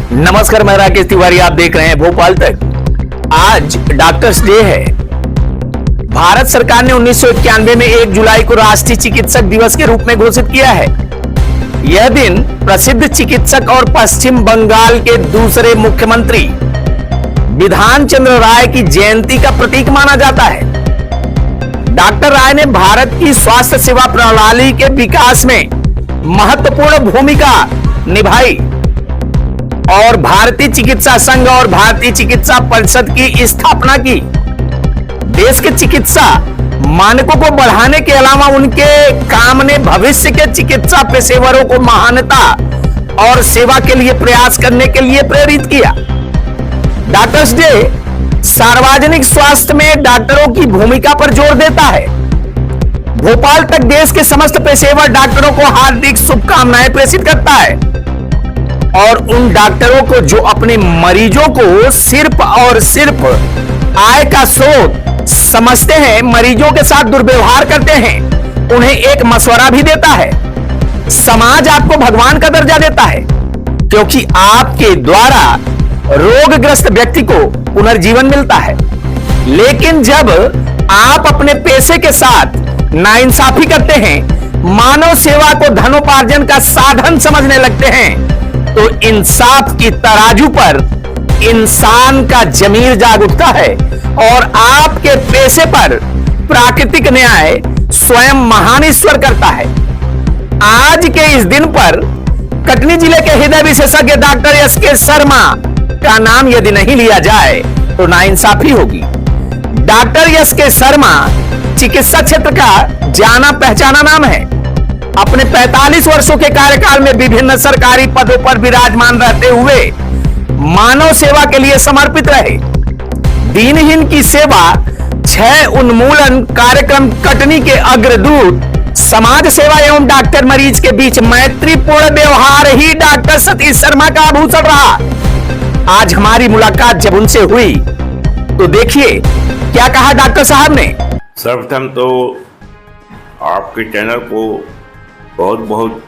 नमस्कार, मैं राकेश तिवारी, आप देख रहे हैं भोपाल तक। आज डॉक्टर्स डे है। भारत सरकार ने 1991 में 1 जुलाई को राष्ट्रीय चिकित्सक दिवस के रूप में घोषित किया है। यह दिन प्रसिद्ध चिकित्सक और पश्चिम बंगाल के दूसरे मुख्यमंत्री बिधान चंद्र राय की जयंती का प्रतीक माना जाता है। डॉक्टर राय ने भारत की स्वास्थ्य सेवा प्रणाली के विकास में महत्वपूर्ण भूमिका निभाई और भारतीय चिकित्सा संघ और भारतीय चिकित्सा परिषद की स्थापना की। देश के चिकित्सा मानकों को बढ़ाने के अलावा उनके काम ने भविष्य के चिकित्सा पेशेवरों को महानता और सेवा के लिए प्रयास करने के लिए प्रेरित किया। डॉक्टर्स डे सार्वजनिक स्वास्थ्य में डॉक्टरों की भूमिका पर जोर देता है। भोपाल तक देश के समस्त पेशेवर डॉक्टरों को हार्दिक शुभकामनाएं प्रेषित करता है और उन डॉक्टरों को जो अपने मरीजों को सिर्फ और सिर्फ आय का स्रोत समझते हैं, मरीजों के साथ दुर्व्यवहार करते हैं, उन्हें एक मशवरा भी देता है। समाज आपको भगवान का दर्जा देता है क्योंकि आपके द्वारा रोगग्रस्त व्यक्ति को पुनर्जीवन मिलता है। लेकिन जब आप अपने पैसे के साथ नाइंसाफी करते हैं, मानव सेवा को धनोपार्जन का साधन समझने लगते हैं, तो इंसाफ की तराजू पर इंसान का जमीर जाग उठता है और आपके पैसे पर प्राकृतिक न्याय स्वयं महान ईश्वर करता है। आज के इस दिन पर कटनी जिले के हृदय विशेषज्ञ डॉक्टर एस.के. शर्मा का नाम यदि नहीं लिया जाए तो नाइंसाफी होगी। Doctor S K. शर्मा चिकित्सा क्षेत्र का जाना पहचाना नाम है। अपने 45 वर्षों के कार्यकाल में विभिन्न सरकारी पदों पर विराजमान रहते हुए मानव सेवा के लिए समर्पित रहे। दीनहीन की सेवा 6 उन्मूलन कार्यक्रम, कटनी के अग्रदूत, समाज सेवा एवं डॉक्टर मरीज के बीच मैत्रीपूर्ण व्यवहार ही डॉक्टर सतीश शर्मा का आभूषण रहा। आज हमारी मुलाकात जब उनसे हुई तो देखिए क्या कहा डॉक्टर साहब ने। सर्वप्रथम तो आपके चैनल को बहुत बहुत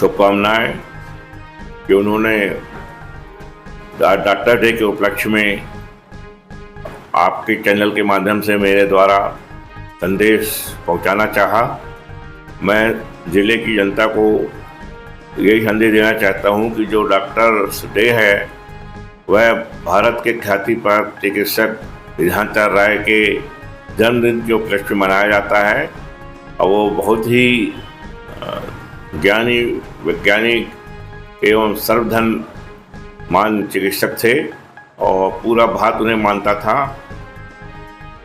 शुभकामनाएं कि उन्होंने डॉक्टर डे के उपलक्ष्य में आपके चैनल के माध्यम से मेरे द्वारा संदेश पहुंचाना चाहा। मैं ज़िले की जनता को यही संदेश देना चाहता हूं कि जो डॉक्टर्स डे है वह भारत के ख्याति प्राप्त चिकित्सक बिधान चंद्र राय के जन्मदिन के उपलक्ष्य में मनाया जाता है और वो बहुत ही ज्ञानी, वैज्ञानिक एवं सर्वधन मान चिकित्सक थे और पूरा भारत उन्हें मानता था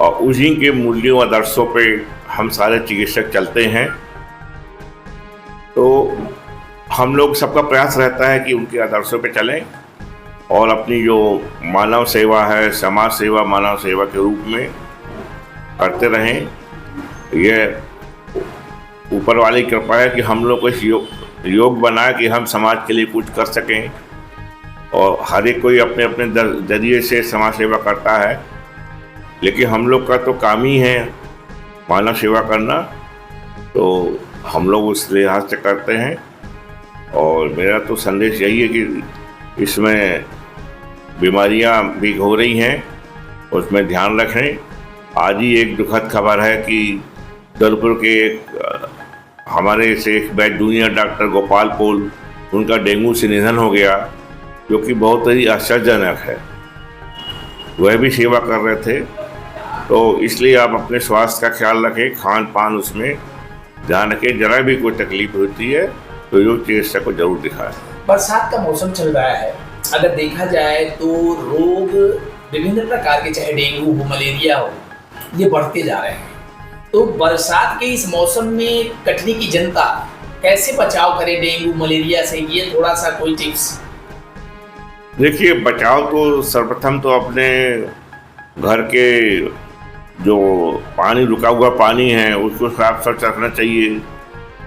और उन्हीं के मूल्यों आदर्शों पे हम सारे चिकित्सक चलते हैं। तो हम लोग सबका प्रयास रहता है कि उनके आदर्शों पे चलें और अपनी जो मानव सेवा है, समाज सेवा मानव सेवा के रूप में करते रहें। यह ऊपर वाली कृपा है कि हम लोग को योग बनाए कि हम समाज के लिए कुछ कर सकें और हर एक कोई अपने अपने जरिए से समाज सेवा करता है, लेकिन हम लोग का तो काम ही है मानव सेवा करना, तो हम लोग उस लिहाज से करते हैं। और मेरा तो संदेश यही है कि इसमें बीमारियां भी हो रही हैं, उसमें ध्यान रखें। आज ही एक दुखद खबर है कि जबलपुर के हमारे से एक बैच जूनियर डॉक्टर गोपाल पोल, उनका डेंगू से निधन हो गया, जो कि बहुत ही आश्चर्यजनक है। वह भी सेवा कर रहे थे, तो इसलिए आप अपने स्वास्थ्य का ख्याल रखें, खान पान उसमें ध्यान रखें। जरा भी कोई तकलीफ होती है तो योग चिकित्सक को जरूर दिखाएं। बरसात का मौसम चल रहा है, अगर देखा जाए तो रोग विभिन्न प्रकार के, चाहे डेंगू हो, मलेरिया हो, ये बढ़ते जा रहे हैं। तो बरसात के इस मौसम में कटनी की जनता कैसे बचाव करे डेंगू मलेरिया से, ये थोड़ा सा कोई टिप्स। देखिए, बचाव तो सर्वप्रथम तो अपने घर के जो पानी, रुका हुआ पानी है, उसको साफ स्वच्छ रखना चाहिए।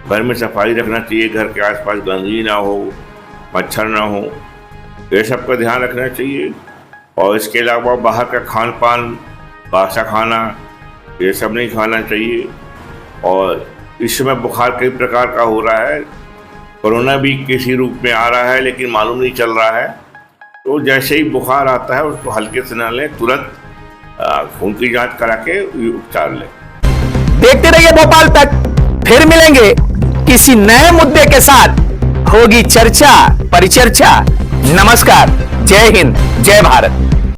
घर में सफाई रखना चाहिए, घर के आसपास गंदगी ना हो, मच्छर ना हो, ये सब का ध्यान रखना चाहिए। और इसके अलावा बाहर का खान पान, बासा खाना, ये सब नहीं खाना चाहिए। और इस समय बुखार कई प्रकार का हो रहा है, कोरोना भी किसी रूप में आ रहा है लेकिन मालूम नहीं चल रहा है। तो जैसे ही बुखार आता है उसको हल्के से न लें, तुरंत खून की जांच करा के उपचार लें। देखते रहिए भोपाल तक, फिर मिलेंगे किसी नए मुद्दे के साथ, होगी चर्चा परिचर्चा। नमस्कार, जय हिंद, जय भारत।